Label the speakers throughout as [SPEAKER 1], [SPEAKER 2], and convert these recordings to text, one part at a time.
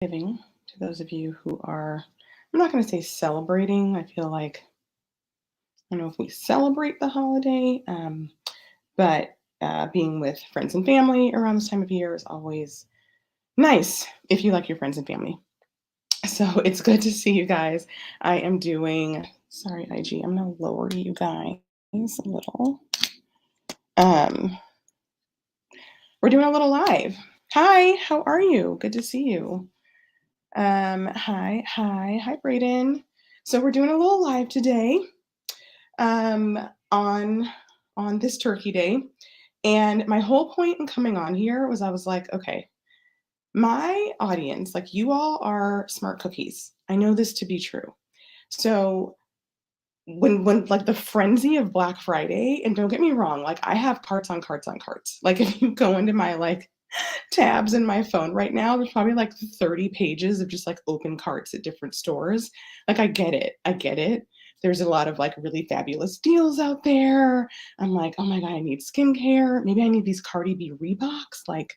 [SPEAKER 1] Giving to those of you who are, I'm not going to say celebrating. I feel like, I don't know if we celebrate the holiday, but being with friends and family around this time of year is always nice if you like your friends and family. So it's good to see you guys. I am doing, sorry, IG, I'm going to lower you guys a little. Um, we're doing a little live. Hi, how are you? Good to see you. Hi, Brayden. So we're doing a little live today um, on on this Turkey Day, and my whole point in coming on here was I was like, okay, my audience, like you all are smart cookies. I know this to be true. So when like the frenzy of Black Friday, and don't get me wrong, like I have carts on carts on carts. Like if you go into my like tabs in my phone right now, there's probably like 30 pages of just like open carts at different stores. Like I get it. I get it. There's a lot of like really fabulous deals out there. I'm like, oh my God, I need skincare. Maybe I need these Cardi B Reeboks. Like,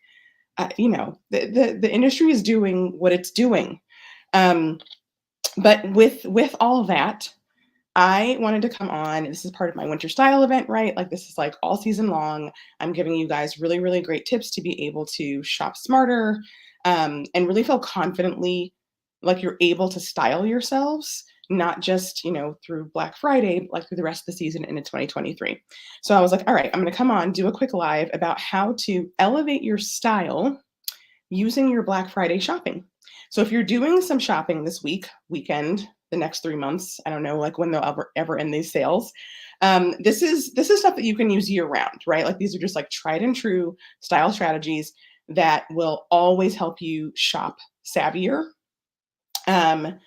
[SPEAKER 1] the industry is doing what it's doing. Um, but with all that, I wanted to come on. This is part of my winter style event, right? Like this is like all season long. I'm giving you guys really, really great tips to be able to shop smarter and really feel confidently like you're able to style yourselves, not just, through Black Friday, but like through the rest of the season into 2023. So I was like, all right, I'm going to come on, do a quick live about how to elevate your style using your Black Friday shopping. So if you're doing some shopping this weekend, the next 3 months, I don't know, like when they'll ever end these sales. This is stuff that you can use year round, right? Like these are just like tried and true style strategies that will always help you shop savvier. Um,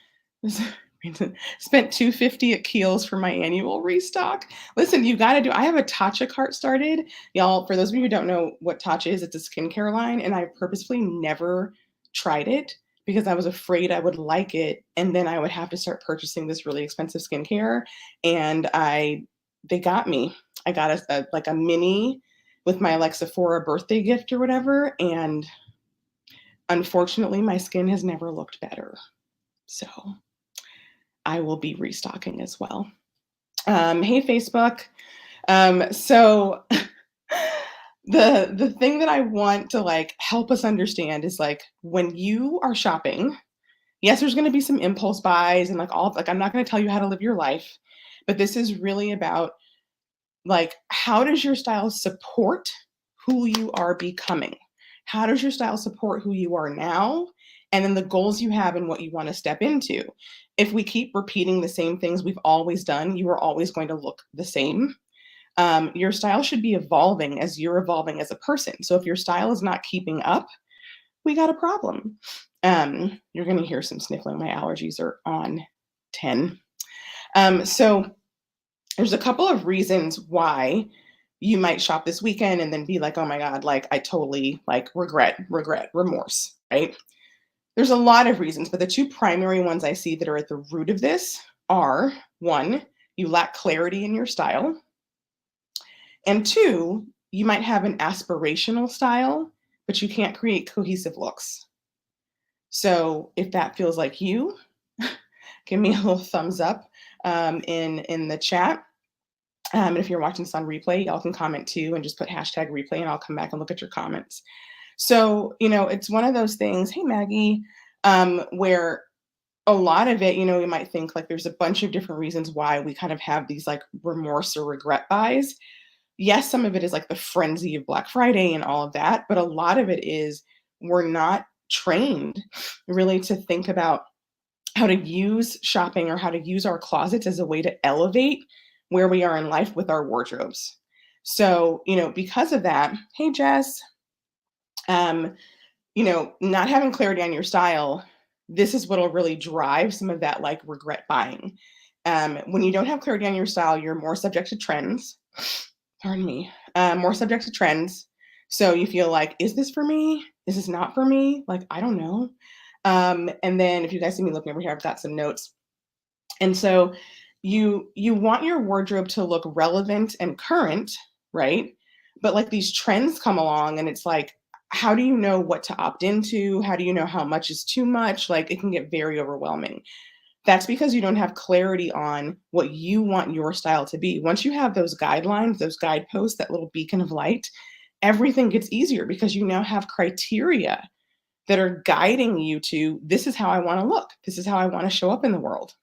[SPEAKER 1] Spent $250 at Kiehl's for my annual restock. Listen, you got to do. I have a Tatcha cart started, y'all. For those of you who don't know what Tatcha is, it's a skincare line, and I purposefully never tried it because I was afraid I would like it, and then I would have to start purchasing this really expensive skincare. And they got me. I got like a mini with my like Sephora birthday gift or whatever, and unfortunately, my skin has never looked better. So I will be restocking as well. Hey, Facebook. So the thing that I want to like help us understand is like when you are shopping, yes, there's going to be some impulse buys and like all like I'm not going to tell you how to live your life, but this is really about like how does your style support who you are becoming? How does your style support who you are now? And then the goals you have and what you want to step into. If we keep repeating the same things we've always done, you are always going to look the same. Your style should be evolving as you're evolving as a person. So if your style is not keeping up, we got a problem. You're going to hear some sniffling. My allergies are on 10. So there's a couple of reasons why you might shop this weekend and then be like, oh my God, like I totally like regret, remorse, right? There's a lot of reasons, but the two primary ones I see that are at the root of this are one, you lack clarity in your style. And two, you might have an aspirational style, but you can't create cohesive looks. So if that feels like you, give me a little thumbs up in the chat. And if you're watching this on replay, y'all can comment too and just put hashtag replay and I'll come back and look at your comments. So, it's one of those things, hey, Maggie, where a lot of it, you might think like there's a bunch of different reasons why we kind of have these like remorse or regret buys. Yes, some of it is like the frenzy of Black Friday and all of that, but a lot of it is we're not trained really to think about how to use shopping or how to use our closets as a way to elevate where we are in life with our wardrobes. So, because of that, hey, Jess, not having clarity on your style, this is what'll really drive some of that like regret buying. When you don't have clarity on your style, you're more subject to trends. Pardon me. More subject to trends. So you feel like, is this for me? Is this not for me? Like, I don't know. And then if you guys see me looking over here, I've got some notes. And so you want your wardrobe to look relevant and current, right? But like these trends come along and it's like, how do you know what to opt into? How do you know how much is too much? Like it can get very overwhelming. That's because you don't have clarity on what you want your style to be. Once you have those guidelines, those guideposts, that little beacon of light, everything gets easier because you now have criteria that are guiding you to this is how I want to look. This is how I want to show up in the world.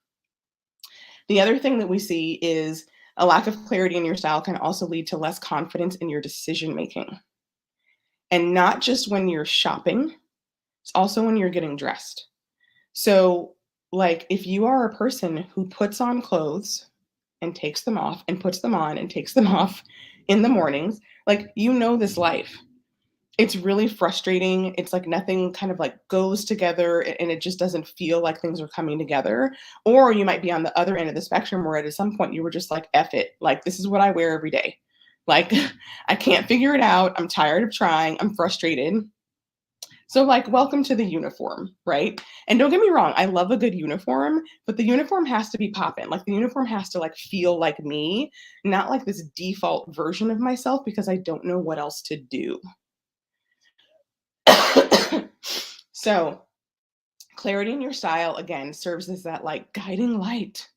[SPEAKER 1] The other thing that we see is a lack of clarity in your style can also lead to less confidence in your decision making. And not just when you're shopping, it's also when you're getting dressed. So, like, if you are a person who puts on clothes and takes them off and puts them on and takes them off in the mornings, like, you know this life. It's really frustrating. It's like nothing kind of like goes together and it just doesn't feel like things are coming together. Or you might be on the other end of the spectrum where at some point you were just like, F it. Like, this is what I wear every day. Like, I can't figure it out. I'm tired of trying. I'm frustrated. So, like, welcome to the uniform, right? And don't get me wrong, I love a good uniform, but the uniform has to be poppin'. Like, the uniform has to like feel like me, not like this default version of myself because I don't know what else to do. So, clarity in your style again serves as that like guiding light.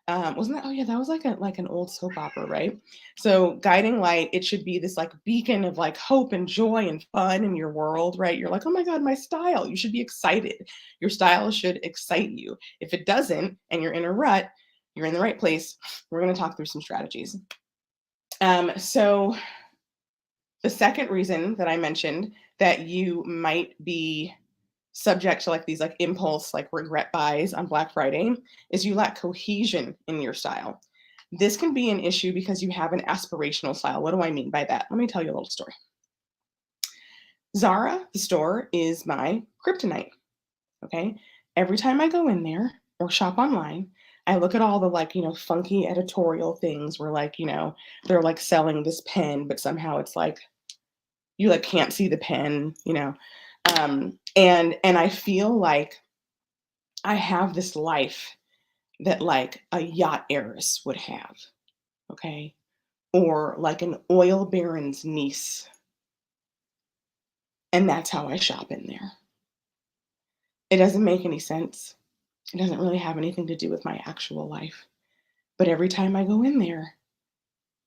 [SPEAKER 1] Wasn't that? Oh yeah, that was like an old soap opera, right? So guiding light, it should be this like beacon of like hope and joy and fun in your world, right? You're like, oh my god, my style. You should be excited. Your style should excite you. If it doesn't, and you're in a rut, you're in the right place. We're going to talk through some strategies. So the second reason that I mentioned that you might be subject to like these like impulse like regret buys on Black Friday is you lack cohesion in your style. This can be an issue because you have an aspirational style. What do I mean by that? Let me tell you a little story. Zara, the store, is my kryptonite. Okay. Every time I go in there or shop online, I look at all the like, funky editorial things where like, they're like selling this pen, but somehow it's like you like can't see the pen. And I feel like I have this life that like a yacht heiress would have, okay? Or like an oil baron's niece. And that's how I shop in there. It doesn't make any sense. It doesn't really have anything to do with my actual life. But every time I go in there,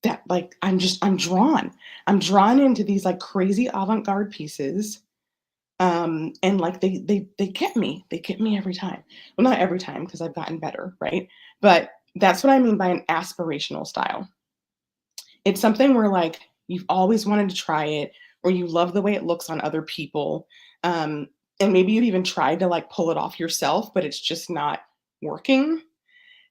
[SPEAKER 1] that like I'm drawn. I'm drawn into these like crazy avant-garde pieces. And like they get me. They get me every time. Well, not every time because I've gotten better, right? But that's what I mean by an aspirational style. It's something where like you've always wanted to try it, or you love the way it looks on other people. Um, and maybe you've even tried to like pull it off yourself, but it's just not working.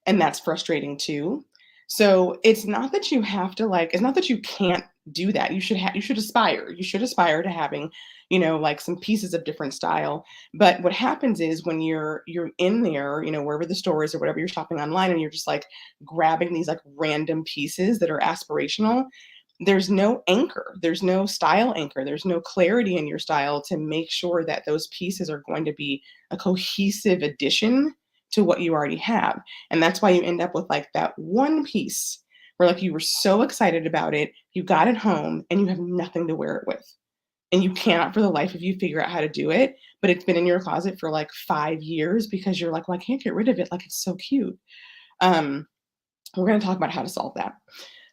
[SPEAKER 1] And that's frustrating too. So it's not that you have to like, it's not that you can't do that. You should aspire to having, like some pieces of different style. But what happens is when you're in there, wherever the store is or whatever you're shopping online and you're just like grabbing these like random pieces that are aspirational, there's no anchor, there's no style anchor, there's no clarity in your style to make sure that those pieces are going to be a cohesive addition to what you already have. And that's why you end up with like that one piece where like you were so excited about it, you got it home and you have nothing to wear it with. And you cannot for the life of you figure out how to do it, but it's been in your closet for like 5 years because you're like, well, I can't get rid of it. Like it's so cute. Um, we're going to talk about how to solve that.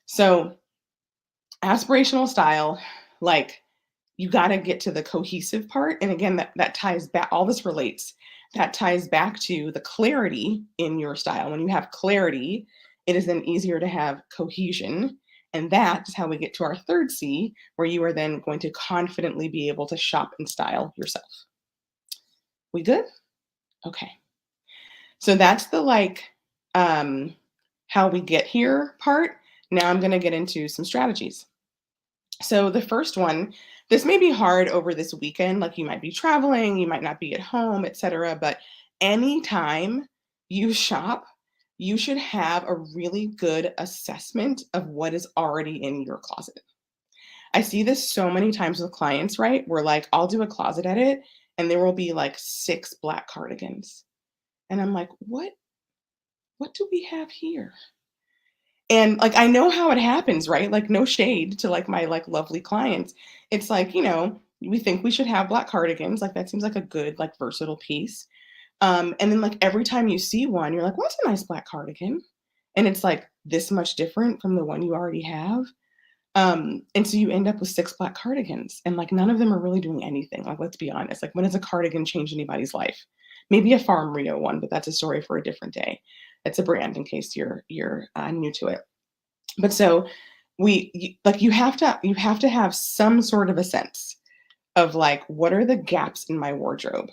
[SPEAKER 1] So aspirational style, like you got to get to the cohesive part. And again, that ties back, all this relates. That ties back to the clarity in your style. When you have clarity, it is then easier to have cohesion. And that is how we get to our third C, where you are then going to confidently be able to shop and style yourself. We good? Okay. So that's the like how we get here part. Now I'm going to get into some strategies. So the first one, this may be hard over this weekend, like you might be traveling, you might not be at home, etc. But anytime you shop, you should have a really good assessment of what is already in your closet. I see this so many times with clients, right? Where like I'll do a closet edit and there will be like 6 black cardigans. And I'm like, what do we have here? And like I know how it happens, right? Like no shade to like my like lovely clients. It's like, we think we should have black cardigans. Like that seems like a good, like versatile piece. And then like every time you see one, you're like, "What's a nice black cardigan?" And it's like this much different from the one you already have. And so you end up with 6 black cardigans, and like none of them are really doing anything. Like, let's be honest. Like, when has a cardigan changed anybody's life? Maybe a Farm Rio one, but that's a story for a different day. It's a brand in case you're new to it. But so like you have to have some sort of a sense of like what are the gaps in my wardrobe.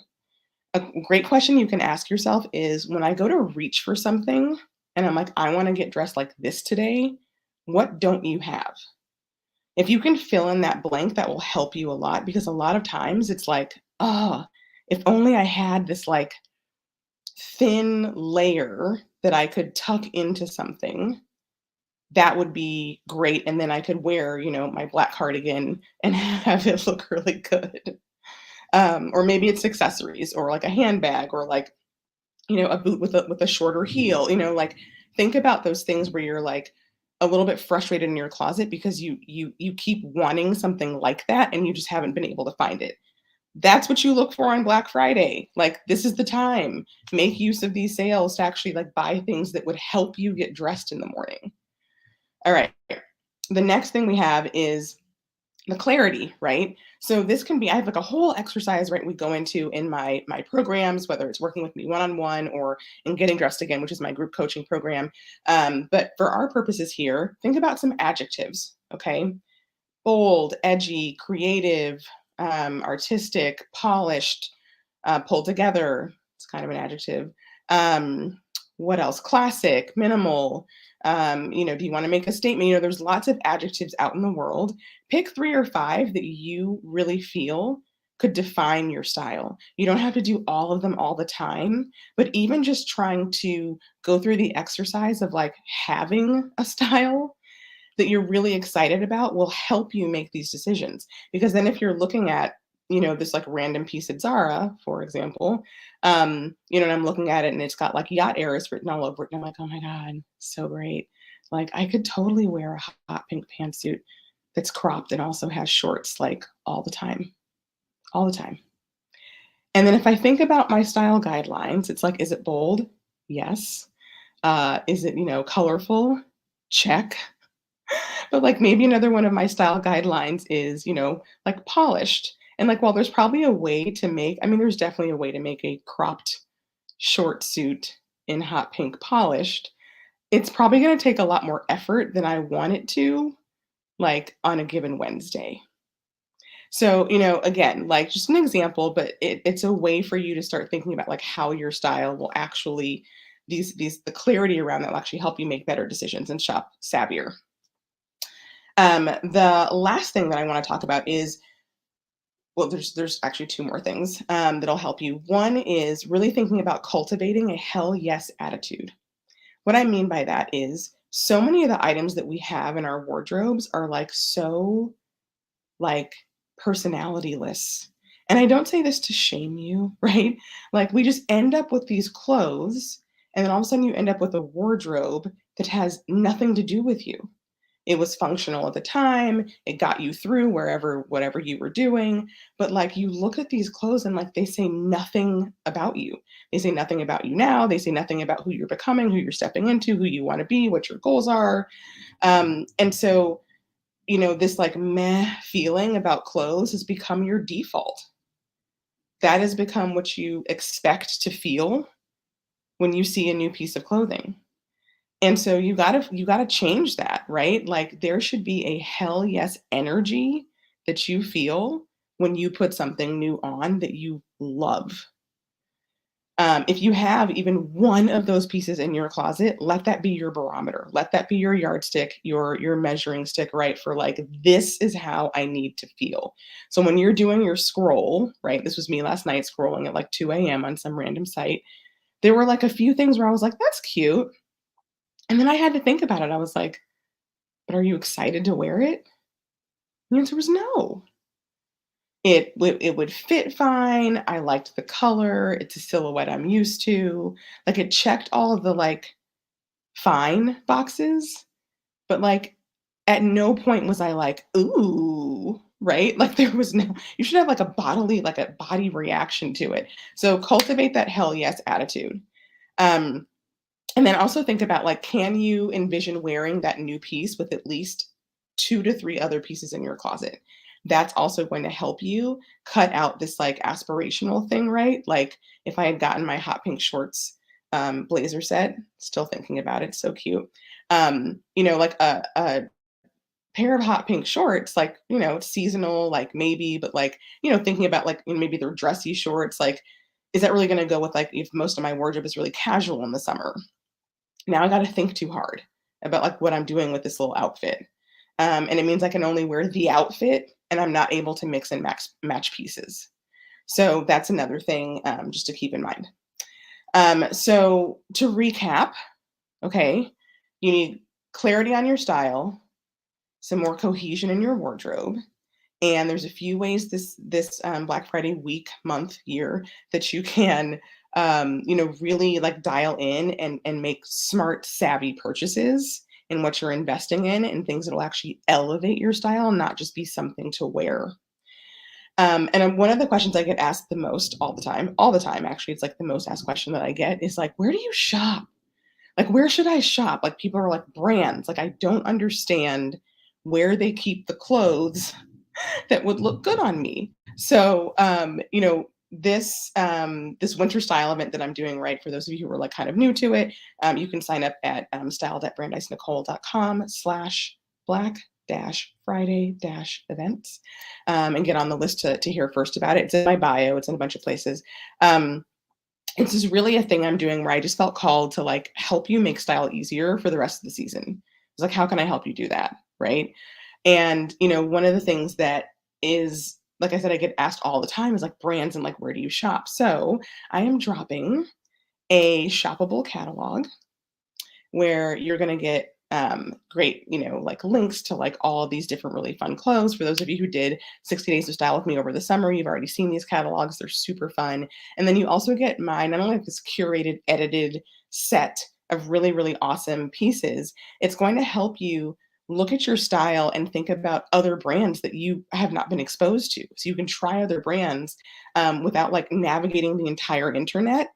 [SPEAKER 1] A great question you can ask yourself is when I go to reach for something and I'm like, I want to get dressed like this today, what don't you have? If you can fill in that blank, that will help you a lot because a lot of times it's like, oh, if only I had this like thin layer that I could tuck into something, that would be great. And then I could wear, my black cardigan and have it look really good. Or maybe it's accessories or like a handbag or like, a boot with a shorter heel, like think about those things where you're like a little bit frustrated in your closet because you keep wanting something like that and you just haven't been able to find it. That's what you look for on Black Friday. Like this is the time. Make use of these sales to actually like buy things that would help you get dressed in the morning. All right. The next thing we have is the clarity, right? So this can be, I have like a whole exercise, right? We go into in my programs, whether it's working with me one-on-one or in Getting Dressed Again, which is my group coaching program. But for our purposes here, think about some adjectives, okay? Bold, edgy, creative, artistic, polished, pulled together. It's kind of an adjective. What else? Classic, minimal. Do you want to make a statement? There's lots of adjectives out in the world. Pick 3 or 5 that you really feel could define your style. You don't have to do all of them all the time, but even just trying to go through the exercise of like having a style that you're really excited about will help you make these decisions. Because then if you're looking at, this like random piece at Zara, for example, and I'm looking at it and it's got like yacht heiress written all over it. And I'm like, oh my God, so great. Like I could totally wear a hot pink pantsuit that's cropped and also has shorts like all the time, all the time. And then if I think about my style guidelines, it's like, is it bold? Yes. Is it, colorful? Check. But like maybe another one of my style guidelines is, like polished. And like, while there's probably a way to make, I mean, there's definitely a way to make a cropped short suit in hot pink polished. It's probably going to take a lot more effort than I want it to, like on a given Wednesday. So, again, like just an example, but it's a way for you to start thinking about like how your style will actually, the clarity around that will actually help you make better decisions and shop savvier. The last thing that I want to talk about is, well, there's actually 2 more things that'll help you. One is really thinking about cultivating a hell yes attitude. What I mean by that is so many of the items that we have in our wardrobes are like so like personalityless. And I don't say this to shame you, right? Like we just end up with these clothes and then all of a sudden you end up with a wardrobe that has nothing to do with you. It was functional at the time. It got you through whatever you were doing. But like you look at these clothes and like they say nothing about you. They say nothing about you now. They say nothing about who you're becoming, who you're stepping into, who you want to be, what your goals are. And so, this like meh feeling about clothes has become your default. That has become what you expect to feel when you see a new piece of clothing. And so you gotta change that, right? Like there should be a hell yes energy that you feel when you put something new on that you love. If you have even one of those pieces in your closet, let that be your barometer. Let that be your yardstick, your measuring stick, right? For like, this is how I need to feel. So when you're doing your scroll, right? This was me last night scrolling at like 2 a.m. on some random site. There were like a few things where I was like, that's cute. And then I had to think about it. I was like, but are you excited to wear it? The answer was no. It would fit fine. I liked the color. It's a silhouette I'm used to. Like it checked all of the like fine boxes, but like at no point was I like, ooh. right? Like there was no, you should have like a bodily, like a body reaction to it. So cultivate that hell yes attitude. Um, and then also think about like, can you envision wearing that new piece with at least 2 to 3 other pieces in your closet? That's also going to help you cut out this like aspirational thing, right? Like if I had gotten my hot pink shorts blazer set, still thinking about it, so cute. Like a pair of hot pink shorts, like, it's seasonal, like maybe, but like, thinking about like maybe they're dressy shorts, like, is that really going to go with like if most of my wardrobe is really casual in the summer? Now I got to think too hard about like what I'm doing with this little outfit. And it means I can only wear the outfit and I'm not able to mix and match pieces. So that's another thing just to keep in mind. So to recap, okay, you need clarity on your style, some more cohesion in your wardrobe. And there's a few ways this Black Friday week, month, year that you can really like dial in and make smart, savvy purchases in what you're investing in and things that will actually elevate your style, not just be something to wear. And one of the questions I get asked the most all the time, actually, it's like the most asked question that I get is like, where do you shop? Like, where should I shop? Like, people are like, brands. Like, I don't understand where they keep the clothes that would look good on me. So, this winter style event that I'm doing, right, for those of you who are like kind of new to it, you can sign up at styled@brandeisnicole.com/black Friday events and get on the list to hear first about it. It's in my bio. It's in a bunch of places. Um, it's just really a thing I'm doing where I just felt called to like help you make style easier for the rest of the season. It's like, how can I help you do that? Right. And, one of the things that is, like I said, I get asked all the time is like brands and like, where do you shop? So I am dropping a shoppable catalog where you're going to get great, like links to like all of these different really fun clothes. For those of you who did 60 Days of Style with me over the summer, you've already seen these catalogs. They're super fun. And then you also get not only this curated, edited set of really, really awesome pieces, it's going to help you look at your style and think about other brands that you have not been exposed to. So you can try other brands without like navigating the entire internet.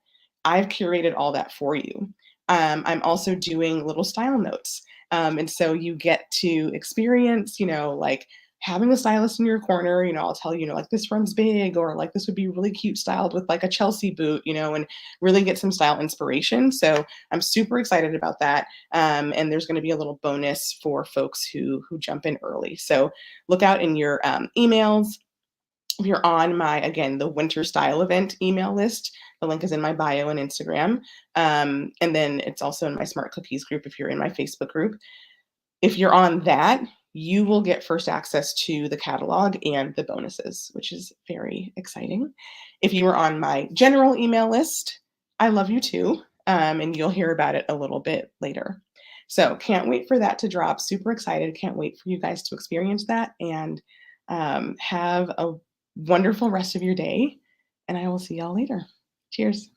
[SPEAKER 1] I've curated all that for you. I'm also doing little style notes. And so you get to experience, like having a stylist in your corner, I'll tell you, like this runs big, or like this would be really cute styled with like a Chelsea boot, and really get some style inspiration. So I'm super excited about that. And there's going to be a little bonus for folks who jump in early. So look out in your emails. If you're on the winter style event email list, the link is in my bio and Instagram. And then it's also in my Smart Cookies group if you're in my Facebook group. If you're on that, you will get first access to the catalog and the bonuses, which is very exciting. If you are on my general email list, I love you too. And you'll hear about it a little bit later. So can't wait for that to drop. Super excited. Can't wait for you guys to experience that and have a wonderful rest of your day. And I will see y'all later. Cheers.